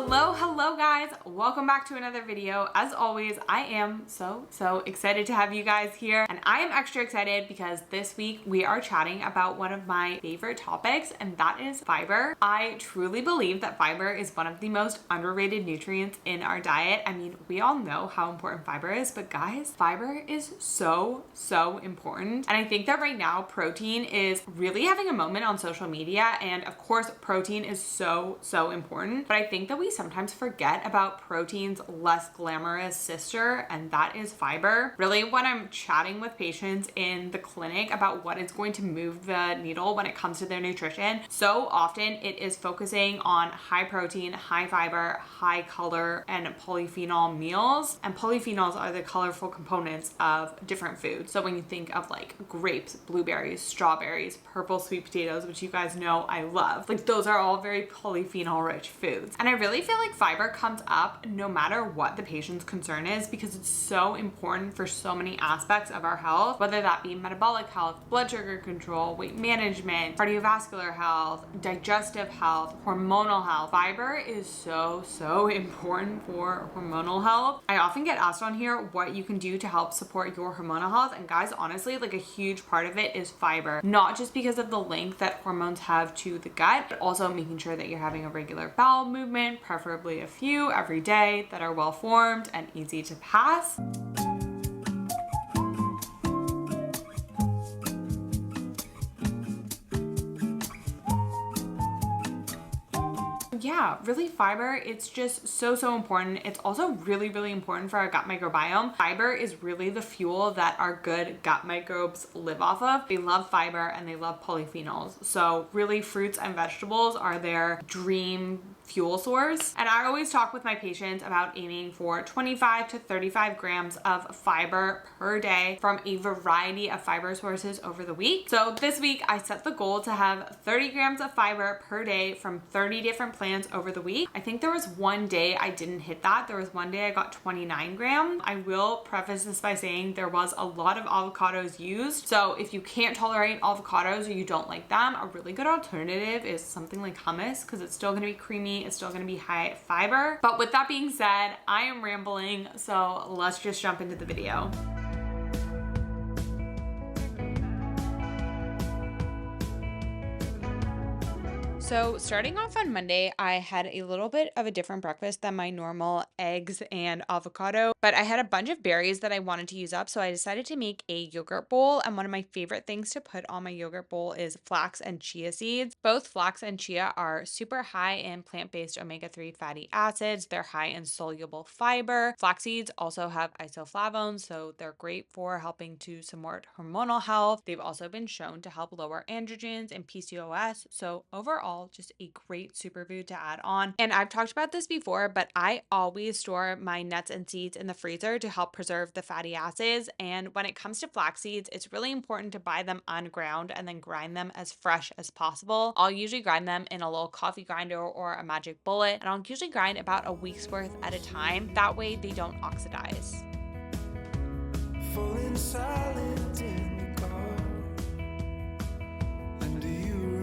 Hello guys, welcome back to another video. As always, I am so excited to have you guys here, and I am extra excited because this week we are chatting about one of my favorite topics, and that is fiber. I truly believe that fiber is one of the most underrated nutrients in our diet. I mean, we all know how important fiber is, but guys, fiber is so important. And I think that right now protein is really having a moment on social media, and of course protein is so important, but I think that we sometimes forget about protein's less glamorous sister, and that is fiber. Really, when I'm chatting with patients in the clinic about what is going to move the needle when it comes to their nutrition, so often it is focusing on high protein, high fiber, high color, and polyphenol meals. And polyphenols are the colorful components of different foods. So when you think of like grapes, blueberries, strawberries, purple sweet potatoes, which you guys know I love, like those are all very polyphenol rich foods. And I really feel like fiber comes up no matter what the patient's concern is, because it's so important for so many aspects of our health, whether that be metabolic health, blood sugar control, weight management, cardiovascular health, digestive health, hormonal health. Fiber is so important for hormonal health. I often get asked on here what you can do to help support your hormonal health, and guys, honestly, like a huge part of it is fiber, not just because of the link that hormones have to the gut, but also making sure that you're having a regular bowel movement, preferably a few every day that are well formed and easy to pass. Yeah, really fiber, it's just so important. It's also really important for our gut microbiome. Fiber is really the fuel that our good gut microbes live off of. They love fiber and they love polyphenols. So really fruits and vegetables are their dream fuel source. And I always talk with my patients about aiming for 25 to 35 grams of fiber per day from a variety of fiber sources over the week. So this week I set the goal to have 30 grams of fiber per day from 30 different plants over the week. I think there was one day I didn't hit that. There was one day I got 29 grams. I will preface this by saying there was a lot of avocados used. So if you can't tolerate avocados or you don't like them, a really good alternative is something like hummus, because it's still going to be creamy. It's still going to be high fiber. But with that being said, I am rambling, so let's just jump into the video. So starting off on Monday, I had a little bit of a different breakfast than my normal eggs and avocado, but I had a bunch of berries that I wanted to use up, so I decided to make a yogurt bowl. And one of my favorite things to put on my yogurt bowl is flax and chia seeds. Both flax and chia are super high in plant-based omega-3 fatty acids. They're high in soluble fiber. Flax seeds also have isoflavones, so they're great for helping to support hormonal health. They've also been shown to help lower androgens and PCOS. So overall, just a great superfood to add on. And I've talked about this before, but I always store my nuts and seeds in the freezer to help preserve the fatty acids. And when it comes to flax seeds, it's really important to buy them unground and then grind them as fresh as possible. I'll usually grind them in a little coffee grinder or a magic bullet, and I'll usually grind about a week's worth at a time. That way they don't oxidize. Falling silent in the car. And do you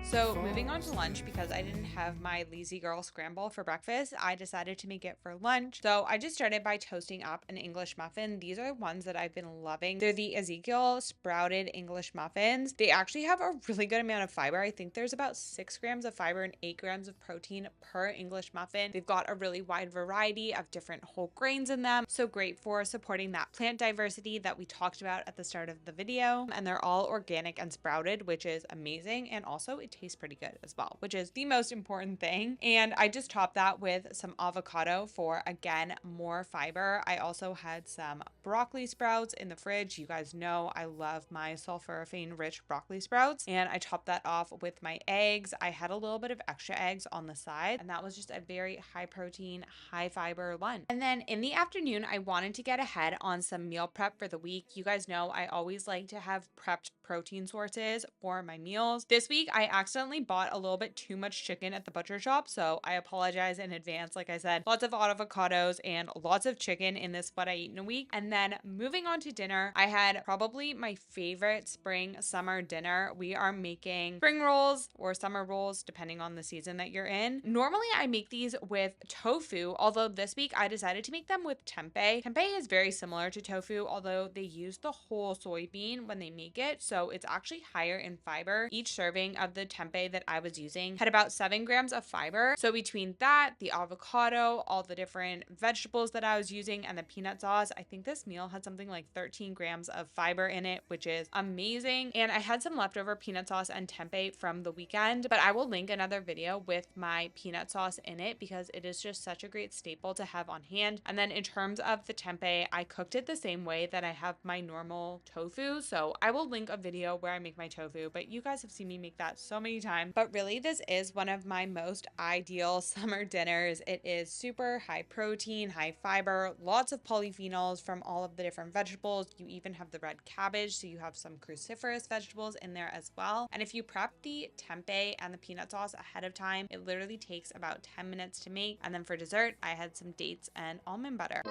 So moving on to lunch, because I didn't have my lazy girl scramble for breakfast, I decided to make it for lunch. So I just started by toasting up an English muffin. These are ones that I've been loving. They're the Ezekiel sprouted English muffins. They actually have a really good amount of fiber. I think there's about 6 grams of fiber and 8 grams of protein per English muffin. They've got a really wide variety of different whole grains in them. So great for supporting that plant diversity that we talked about at the start of the video. And they're all organic and sprouted, which is amazing. And also it tastes pretty good as well, which is the most important thing. And I just topped that with some avocado for, again, more fiber. I also had some broccoli sprouts in the fridge. You guys know I love my sulforaphane rich broccoli sprouts, and I topped that off with my eggs. I had a little bit of extra eggs on the side, and that was just a very high protein, high fiber lunch. And then in the afternoon, I wanted to get ahead on some meal prep for the week. You guys know I always like to have prepped protein sources for my meals. This week, I accidentally accidentally bought a little bit too much chicken at the butcher shop, so I apologize in advance. Like I said, lots of avocados and lots of chicken in this what I eat in a week. And then moving on to dinner, I had probably my favorite spring summer dinner. We are making spring rolls or summer rolls depending on the season that you're in. Normally I make these with tofu, although this week I decided to make them with tempeh. Tempeh is very similar to tofu, although they use the whole soybean when they make it, so it's actually higher in fiber. Each serving of the tempeh that I was using had about 7 grams of fiber. So between that, the avocado, all the different vegetables that I was using, and the peanut sauce, I think this meal had something like 13 grams of fiber in it, which is amazing. And I had some leftover peanut sauce and tempeh from the weekend, but I will link another video with my peanut sauce in it because it is just such a great staple to have on hand. And then in terms of the tempeh, I cooked it the same way that I have my normal tofu. So I will link a video where I make my tofu, but you guys have seen me make that so many times. But really, this is one of my most ideal summer dinners. It is super high protein, high fiber, lots of polyphenols from all of the different vegetables. You even have the red cabbage, so you have some cruciferous vegetables in there as well. And if you prep the tempeh and the peanut sauce ahead of time, it literally takes about 10 minutes to make. And then for dessert, I had some dates and almond butter.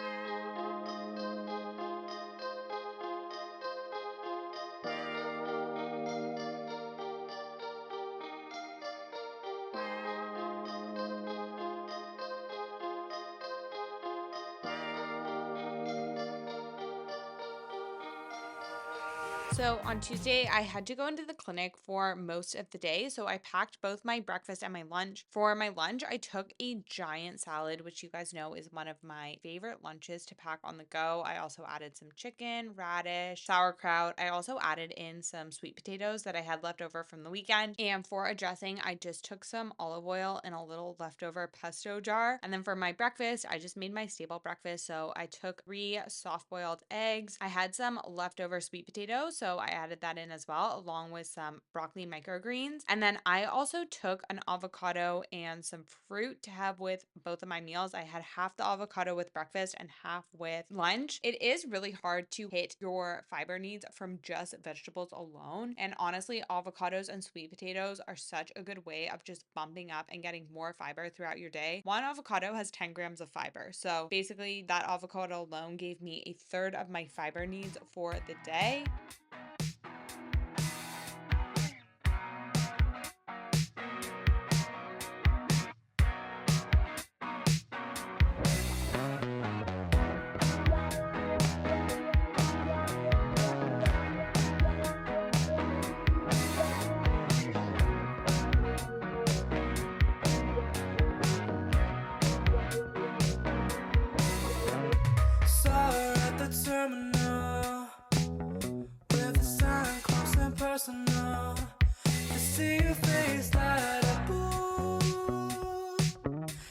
So on Tuesday, I had to go into the clinic for most of the day, so I packed both my breakfast and my lunch. For my lunch, I took a giant salad, which you guys know is one of my favorite lunches to pack on the go. I also added some chicken, radish, sauerkraut. I also added in some sweet potatoes that I had left over from the weekend. And for a dressing, I just took some olive oil in a little leftover pesto jar. And then for my breakfast, I just made my staple breakfast. So I took 3 soft-boiled eggs. I had some leftover sweet potatoes, so I added that in as well, along with some broccoli microgreens. And then I also took an avocado and some fruit to have with both of my meals. I had half the avocado with breakfast and half with lunch. It is really hard to hit your fiber needs from just vegetables alone. And honestly, avocados and sweet potatoes are such a good way of just bumping up and getting more fiber throughout your day. One avocado has 10 grams of fiber. So basically that avocado alone gave me a third of my fiber needs for the day. Personal to see your face light up. Ooh,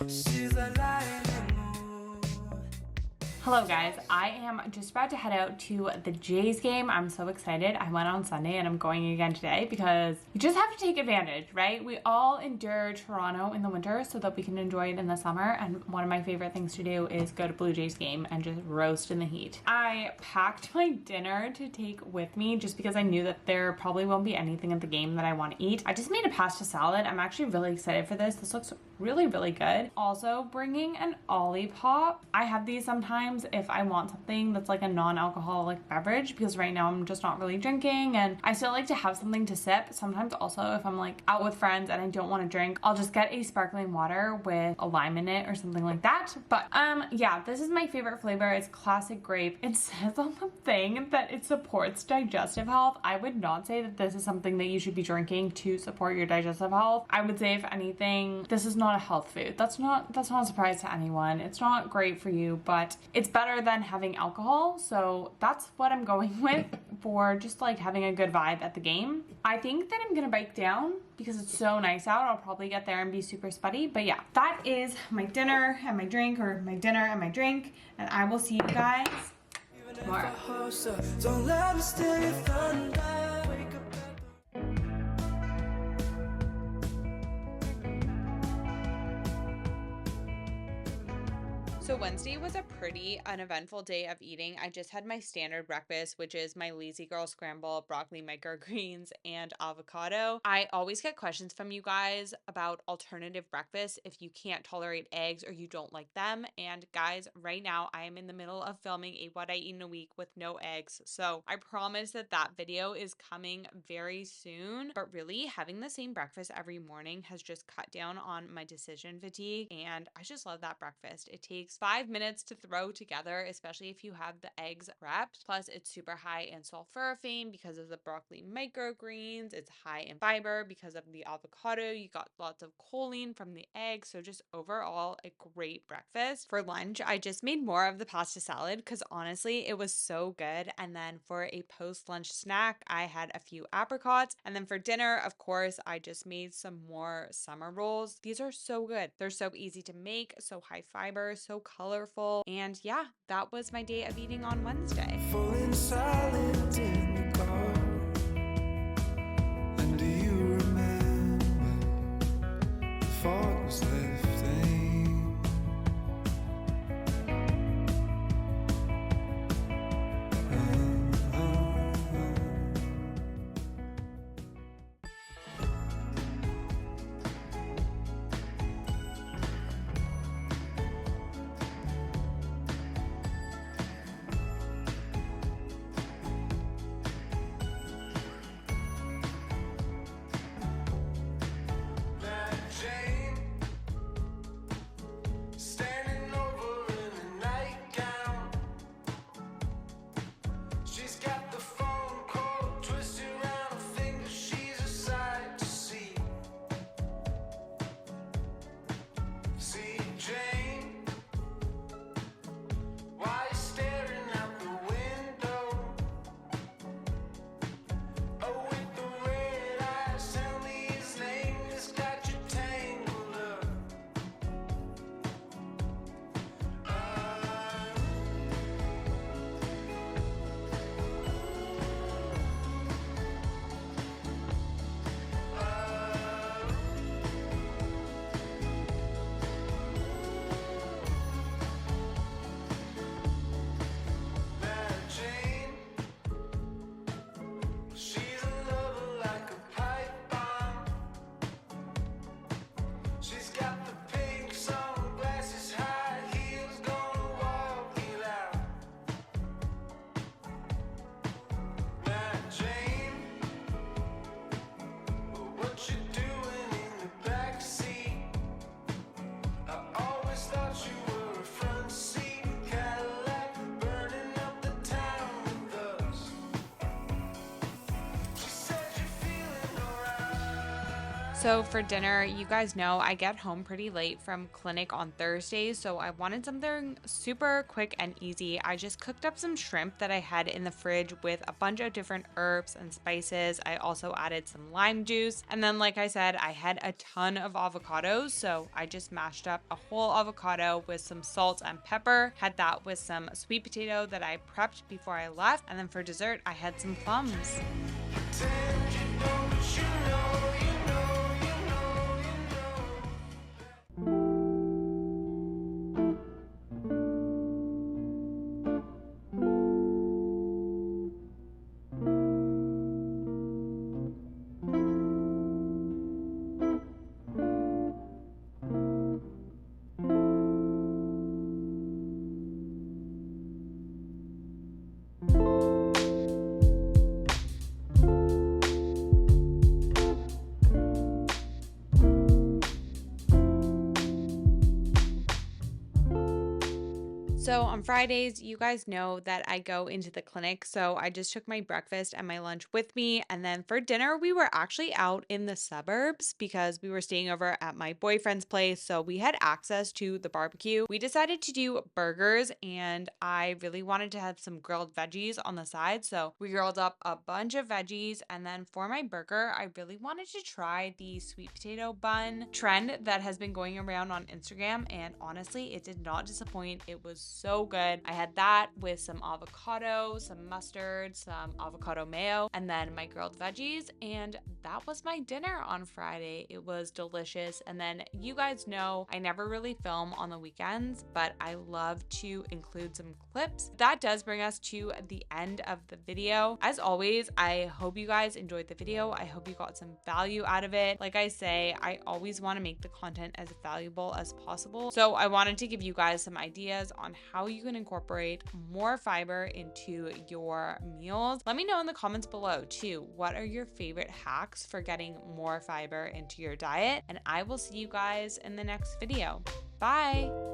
she's a lightning mood. Hello guys, I am just about to head out to the Jays game. I'm so excited. I went on Sunday and I'm going again today because you just have to take advantage, right? We all endure Toronto in the winter so that we can enjoy it in the summer, and one of my favorite things to do is go to Blue Jays game and just roast in the heat. I packed my dinner to take with me just because I knew that there probably won't be anything at the game that I want to eat. I just made a pasta salad. I'm actually really excited for this. This looks really, really good. Also bringing an Olipop. I have these sometimes if I want something that's like a non-alcoholic beverage, because right now I'm just not really drinking and I still like to have something to sip. Sometimes also if I'm like out with friends and I don't want to drink, I'll just get a sparkling water with a lime in it or something like that. But yeah, this is my favorite flavor. It's classic grape. It says on the thing that it supports digestive health. I would not say that this is something that you should be drinking to support your digestive health. I would say if anything, this is not a health food. That's not a surprise to anyone. It's not great for you, but it's better than having alcohol. So that's what I'm going with for just like having a good vibe at the game. I think that I'm gonna bike down because it's so nice out. I'll probably get there and be super spuddy. But yeah, that is my dinner and my drink, or my dinner and my drink. And I will see you guys tomorrow. Don't let me steal your thunder. So Wednesday was a pretty uneventful day of eating. I just had my standard breakfast, which is my lazy girl scramble, broccoli microgreens, and avocado. I always get questions from you guys about alternative breakfasts if you can't tolerate eggs or you don't like them. And guys, right now I am in the middle of filming a what I eat in a week with no eggs. So I promise that that video is coming very soon. But really, having the same breakfast every morning has just cut down on my decision fatigue. And I just love that breakfast. It takes 5 minutes to throw together, especially if you have the eggs prepped. Plus, it's super high in sulforaphane because of the broccoli microgreens. It's high in fiber because of the avocado. You got lots of choline from the eggs. So just overall, a great breakfast. For lunch, I just made more of the pasta salad because honestly, it was so good. And then for a post-lunch snack, I had a few apricots. And then for dinner, of course, I just made some more summer rolls. These are so good. They're so easy to make, so high fiber, so colorful. And yeah, that was my day of eating on Wednesday. Falling silent in the car. And do you remember the fog was lifting? Standing over in a nightgown. She's got the phone cord twisted around her finger. She's a sight to see. See, Jane, why you staring out the window? Oh, with the red eyes, tell me his name has got you tangled up. Jane, she's a lover like a pipe bomb. She's got the pink sunglasses, high heels, gonna walk it out. Now, Jane, what you doing in the backseat? I always thought you were a front seat Cadillac, burning up the town with us. She said you're feeling alright. So for dinner, you guys know I get home pretty late from clinic on Thursdays, so I wanted something super quick and easy. I just cooked up some shrimp that I had in the fridge with a bunch of different herbs and spices. I also added some lime juice. And then, like I said, I had a ton of avocados, so I just mashed up a whole avocado with some salt and pepper, had that with some sweet potato that I prepped before I left. And then for dessert, I had some plums. Pretend you don't, but you know, you know, you know, you know. So on Fridays, you guys know that I go into the clinic. So I just took my breakfast and my lunch with me. And then for dinner, we were actually out in the suburbs because we were staying over at my boyfriend's place. So we had access to the barbecue. We decided to do burgers and I really wanted to have some grilled veggies on the side. So we grilled up a bunch of veggies. And then for my burger, I really wanted to try the sweet potato bun trend that has been going around on Instagram. And honestly, it did not disappoint. It was so good. I had that with some avocado, some mustard, some avocado mayo, and then my grilled veggies, and that was my dinner on Friday. It was delicious. And then you guys know I never really film on the weekends, but I love to include some clips. That does bring us to the end of the video. As always, I hope you guys enjoyed the video. I hope you got some value out of it. Like I say, I always want to make the content as valuable as possible. So I wanted to give you guys some ideas on how you can incorporate more fiber into your meals. Let me know in the comments below too, what are your favorite hacks for getting more fiber into your diet? And I will see you guys in the next video. Bye.